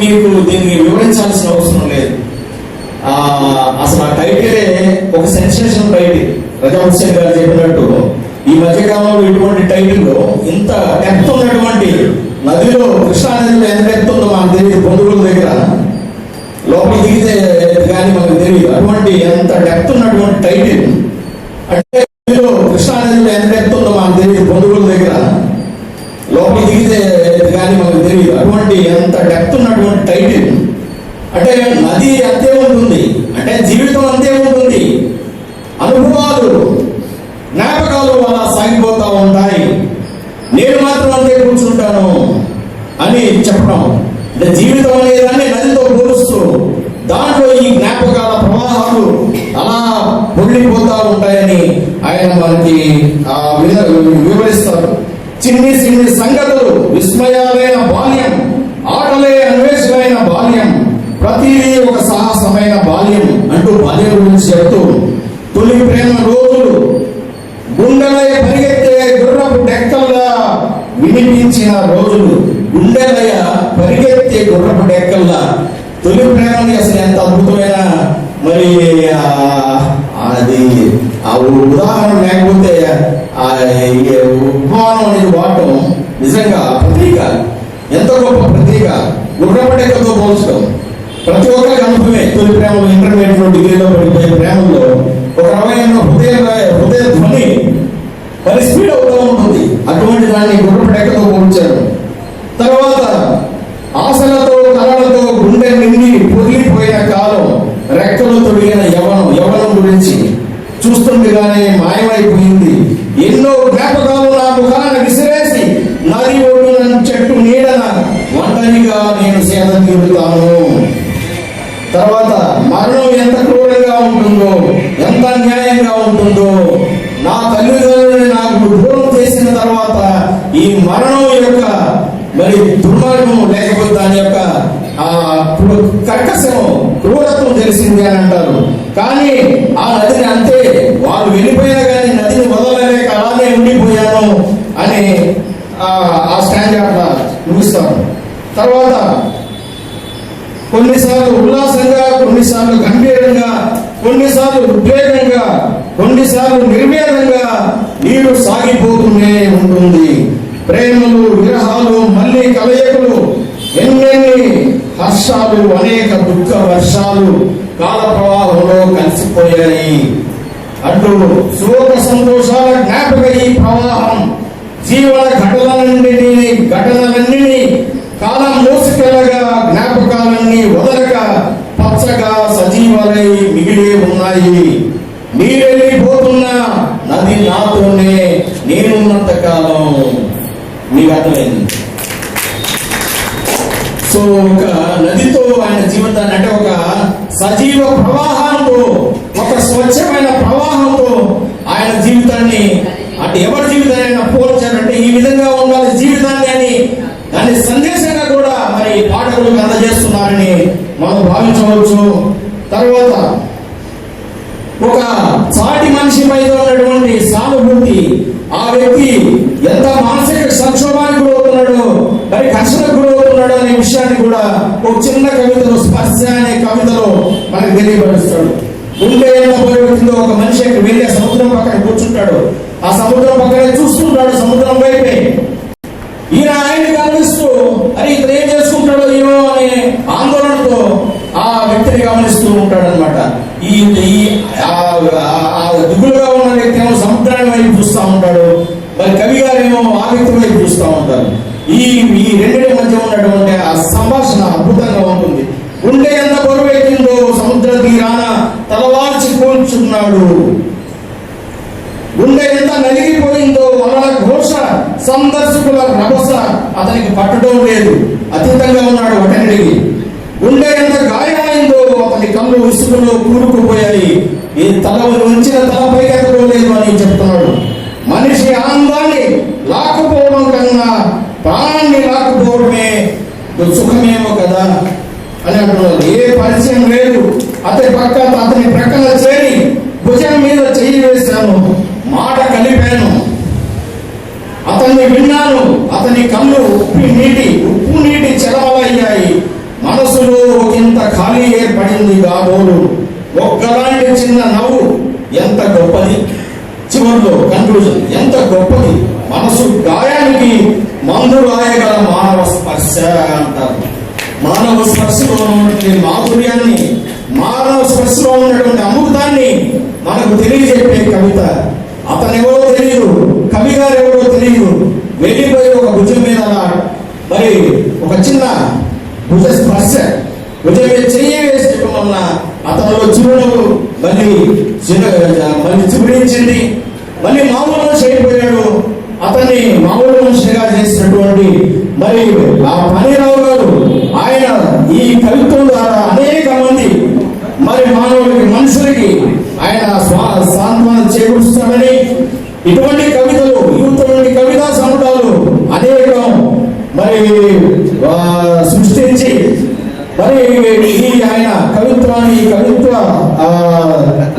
మీకు దీన్ని వివరించాల్సిన అవసరం లేదు. అసలు ఆ టైటిలే ఒక సెన్సేషన్ టైటిల్. రజా హుస్సేన్ గారు చెప్పినట్టు ఈ మధ్యకాలంలో ఇటువంటి టైటిల్లో ఇంత డెప్త్ ఉన్నటువంటి నదిలో, కృష్ణా నదిలో ఎంత డెప్త్ ఉందో మనకు తెలియదు. పొందుగుల దగ్గర లోపల దిగితే కానీ మనకు తెలియదు. అటువంటి ఎంత డెప్త్ ఉన్నటువంటి టైటిల్ అంటే నదిలో, కృష్ణా నదిలో ఎంత డెప్త్ ఉందో మనకు తెలియదు. పొందుగుల దగ్గర లోపల దిగితే కానీ మనకు తెలియదు. అటువంటి ఎంత డెప్త్ ఉన్నటువంటి టైటిల్ అంటే నది అంతే ఉంటుంది, అంటే జీవితం అంతే ఉంటుంది, అనుభవాలు జ్ఞాపకాలు అలా సాగిపోతూ ఉంటాయి, నేను మాత్రం అంతే కూర్చుంటాను అని చెప్పడం. అంటే జీవితం అనేదాన్ని నదితో పోలుస్తూ దాంట్లో ఈ జ్ఞాపకాల ప్రవాహాలు అలా పొంగిపోతూ ఉంటాయని ఆయన మనకి వివరిస్తారు. చిన్ని చిన్ని సంగతులు, విస్మయాలైన బాల్యం, ఆటలే అన్వేషణమైన బాల్యం, ప్రతిదీ ఒక సాహసమైన బాల్యం అంటూ బాల్యం గురించి చెప్తూ, తొలి ప్రేమ రోజులు, గుండెలయ పరిగెత్తే గుర్రపు డెక్కల్లా వినిపించిన రోజులు, గుండెలయ పరిగెత్తే గుర్రపు డెక్కల్లా తొలి ప్రేమని అసలు ఎంత అద్భుతమైన మరి అది ఆ ఉదాహరణ లేకపోతే ఉపమానం అనేది వాడటం నిజంగా ప్రతీక, ఎంత గొప్ప ప్రతీక. గుర్రపు డెక్కతో పోల్చడం ప్రతి ఒక్కరికి అనుభవమే. తొలి ప్రేమలో, ఇంటర్మీడియట్ లో, డిగ్రీలో పడిపోయే ప్రేమల్లో ఒక రకమైన హృదయ ధ్వని మరి స్పీడ్ అవుతూ ఉంటుంది. అటువంటి దాన్ని గుర్రపు డెక్కతో పోల్చారు. తర్వాత ఆశలతో, కళలతో గుండె నిండి పొదిలిపోయిన కాలం, రెక్కలు తొడిగిన యవనం గురించి చూస్తుండగానే మాయమైపోయింది. ఎన్నో జ్ఞాపకాలు నా ముఖాన విసిరేసి నది ఒడ్డున చెట్టు నీడన ఒంటరిగా నేను సేద తీరుతాను. తర్వాత మరణం ఎంత క్రూరంగా ఉంటుందో, ఎంత అన్యాయంగా ఉంటుందో, నా తల్లిదండ్రులని నాకు దూరం చేసిన తర్వాత ఈ మరణం యొక్క మరి దుర్మార్గం, లేకపోతే దాని యొక్క కర్కశం, క్రూరత్వం తెలిసింది అని అంటారు. కానీ ఆ నదిని అంతే, వారు వెళ్ళిపోయినా కానీ నదిని వదలలేక అలానే ఉండిపోయాను అని ఆ స్టాండ్ అట్లా ముగిస్తాను. తర్వాత కొన్నిసార్లు ఉల్లాసంగా, కొన్నిసార్లు గంభీరంగా, కొన్నిసార్లు ఉద్వేగంగా, కొన్నిసార్లు నిర్వేదంగా నీరు సాగిపోతూనే ఉంటుంది. ప్రేమలు, విరహాలు, మళ్ళీ కలయికలు, ఎన్నెన్ని హర్షాలు, అనేక దుఃఖ వర్షాలు కాల ప్రవాహంలో కలిసిపోయాయి అంటూ శోక సంతోషాల జ్ఞాపక ఈ ప్రవాహం జీవన ఘటనలన్నిటినీ కాలం మోసుకెళ్ళగా జ్ఞాపకాలన్నీ వదలక పచ్చగా సజీవాలై మిగిలే ఉన్నాయి. నీరెళ్ళిపోతున్నా నది నాతోనే నేనున్నంత కాలం. మీకు అర్థమైంది? సో ఒక నదితో ఆయన జీవితాన్ని, అంటే ఒక సజీవ ప్రవాహంతో, ఒక స్వచ్ఛమైన ప్రవాహంతో ఆయన జీవితాన్ని, అంటే ఎవరి జీవితాన్ని ఆయన పోల్చారంటే ఈ విధంగా ఉండాలి జీవితాన్ని అని దాని సందేశంగా కూడా మరి పాఠకులకు అందజేస్తున్నారని మనం భావించవచ్చు. తర్వాత ఒక సాటి మనిషి పైన ఉన్నటువంటి సానుభూతి, ఆ వ్యక్తి ఎంత మానసిక సంక్షోభానికి గురవుతున్నాడో, మరి కష్టానికి గురవుతున్నాడు అనే విషయాన్ని కూడా ఒక చిన్న కవితలో, స్పర్శ అనే కవితలో మనకు తెలియపరుస్తాడు. గుండె ఎంత పోయిందో, ఒక మనిషి అక్కడ వెళ్ళి ఆ సముద్రం పక్కన కూర్చుంటాడు, ఆ సముద్రం పక్కనే చూస్తుంటాడు, సముద్రం వైపే. ఈయన ఆయన్ని గమనిస్తూ అరే ఇతను ఏం చేసుకుంటాడో ఏమో అనే ఆందోళనతో ఆ వ్యక్తిని గమనిస్తూ ఉంటాడు అనమాట. ఈ దిగులుగా ఉన్న వ్యక్తి ఏమో సముద్రాన్ని వైపు చూస్తూ ఉంటాడు, మరి కవి గారేమో ఆ వ్యక్తి వైపు చూస్తూ ఉంటారు. ఈ రెండింటి మధ్య ఉన్నటువంటి ఆ సంభాషణ అద్భుతంగా ఉంటుంది. గుండె ఎంత బరువెక్కిందో సముద్ర తీరాన తలవాల్చి కూర్చున్నాడు, గుండె ఎంత నలిగిపోయిందో అలల ఘోష, సందర్శకుల రభస అతనికి పట్టడం లేదు, అతీతంగా ఉన్నాడు అటెండికి. గుండె ఎంత గాయమైందో అతని కళ్ళు ఇసుకలో కూరుకుపోయాయి, ఈ తల ఉంచిన తల పైకెత్తలేదు అని చెప్తున్నాడు. మనిషి ఆనందాన్ని లాక్కుపోవడం కన్నా ప్రాణాన్ని లాక్కుపోవడమే సుఖమేమో కదా అని అంటున్నారు. ఏ పరిచయం లేదు, అతని ప్రక్కన చేరి భుజం మీద చెయ్యి వేశాను, మాట కలిపాను, అతన్ని విన్నాను, అతని కళ్ళు ఉప్పు నీటి చెలవలయ్యాయి, మోడు ఒక్కలాంటి చిన్న నవ్వు ఎంత గొప్పది. చివరిలో కన్క్లూజన్ ఎంత గొప్పది. మనసు గాయానికి మందు రాయగల మానవ స్పర్శ అంటారు. మానవ స్పర్శలో ఉన్నటువంటి మాధుర్యాన్ని, మానవ స్పర్శలో ఉన్నటువంటి అమృతాన్ని మనకు తెలియజెప్పే కవిత. అతనెవరో తెలియదు, కవి గారు ఎవరో తెలియదు, వెళ్ళిపోయి ఒక భుజం మీద మరి ఒక చిన్న భుజ స్పర్శ, భుజం మీద చెయ్యి వేసడం వలన అతనిలో చిరునవ్వు మళ్ళీ చిగురించింది. మళ్ళీ మామూలు మనిషి అయిపోయాడు. అతన్ని మామూలు మనిషిగా చేసినటువంటి మరి ఆ పనిరావు గారు ఆయన ఈ కవిత్వం ద్వారా అనేక మంది మరి మానవులకి, మనుషులకి ఆయన సాంత్వనం చేకూరుస్తాడని ఇటువంటి కవితలు, ఇటువంటి కవితా సముదాలు అనేకం మరి సృష్టించి మరి ఆయన కవిత్వాన్ని, కవిత్వ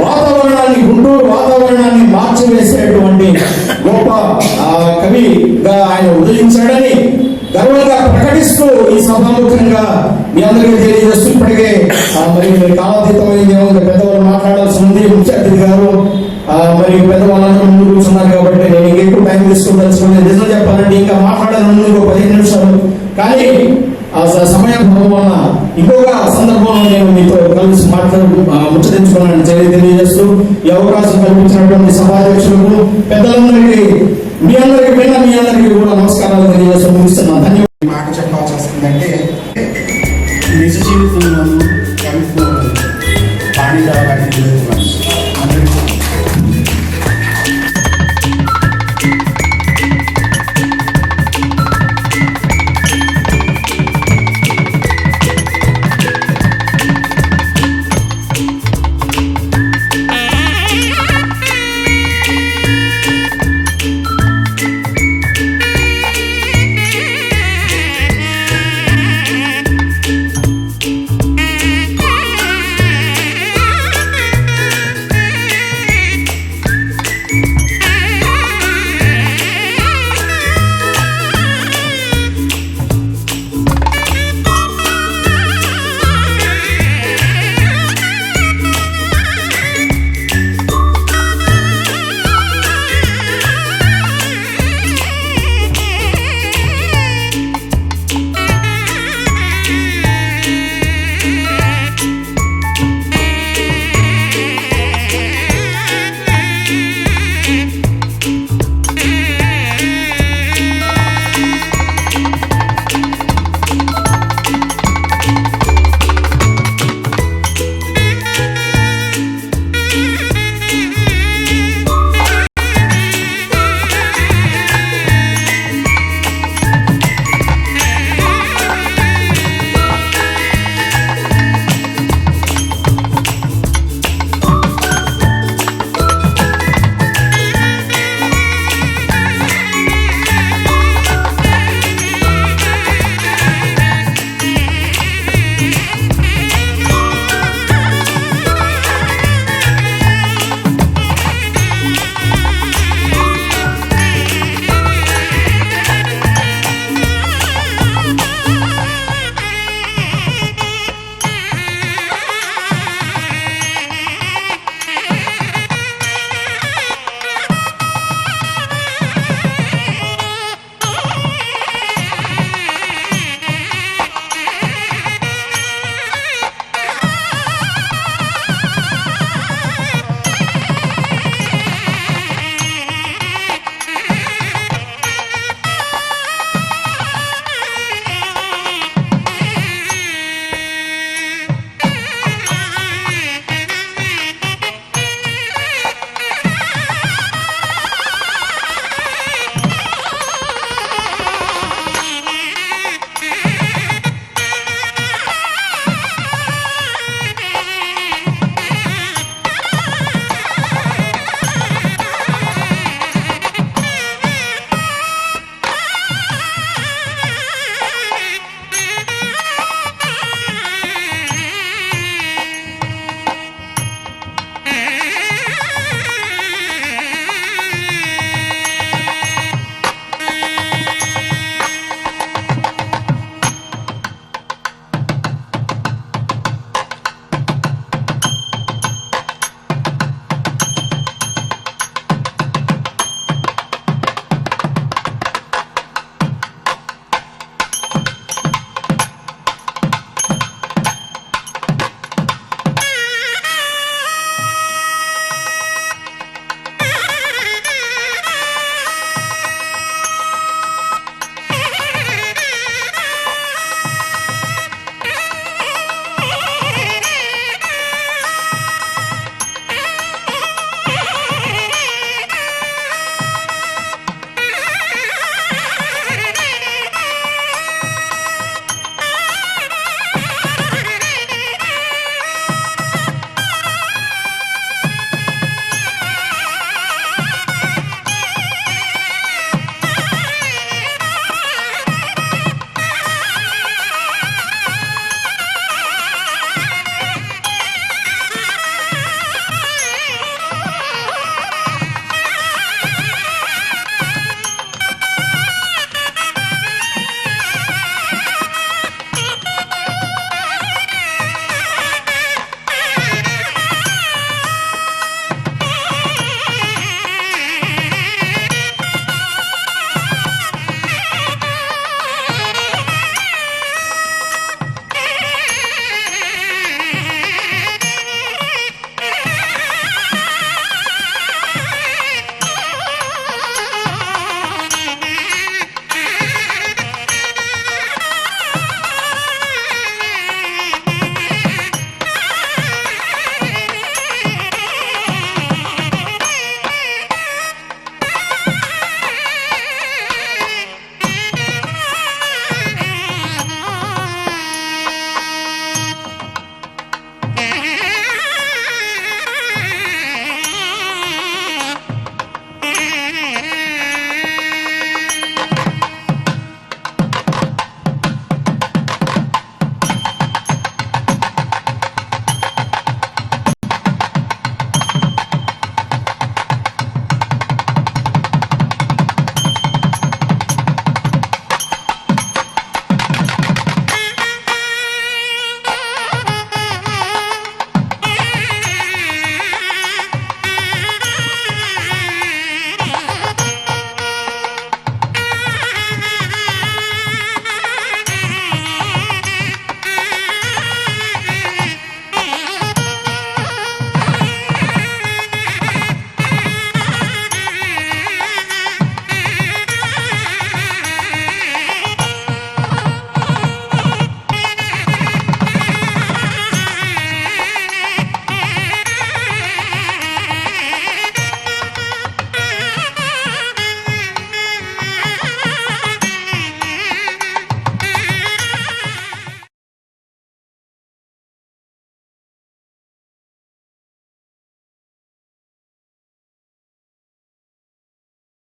వాతావరణాన్ని, గుంటూరు వాతావరణాన్ని మార్చివేసేటువంటి గొప్ప కవిగా ఆయన ఉదయించాడని గర్వంగా ప్రకటిస్తూ ఈ సభాముఖంగా మీ అందరికీ తెలియజేస్తూ, ఇప్పటికే మరి కాలాతీతమైంది పెద్దవాళ్ళు మాట్లాడాల్సి ఉంది. ముఖ్య అతిథి గారు మరి పెద్దవాళ్ళందరూ ముందు కూర్చున్నారు కాబట్టి నేను ఇంకెక్కువ టైం తీసుకోదలుచుకోలేదు. నిజం చెప్పాలంటే ఇంకా మాట్లాడాలని ఇంకో 15 నిమిషాలు, కానీ ఆ సమయం వలన ఇంకొక సందర్భంలో నేను మీతో కలిసి ముచ్చరించుకున్నాను తెలియజేస్తూ ఈ అవకాశం కల్పించినటువంటి సభాధ్యక్షులకు, పెద్దలందరికీ, మీ అందరికీ కూడా నమస్కారాలు తెలియజేస్తూ ముగిస్తున్నాను. ధన్యవాదాలు. మాట చెప్పాల్సి వస్తుందంటే నిజ జీవితంలోనూ కవిత్వంలో పాణిరావు గారిని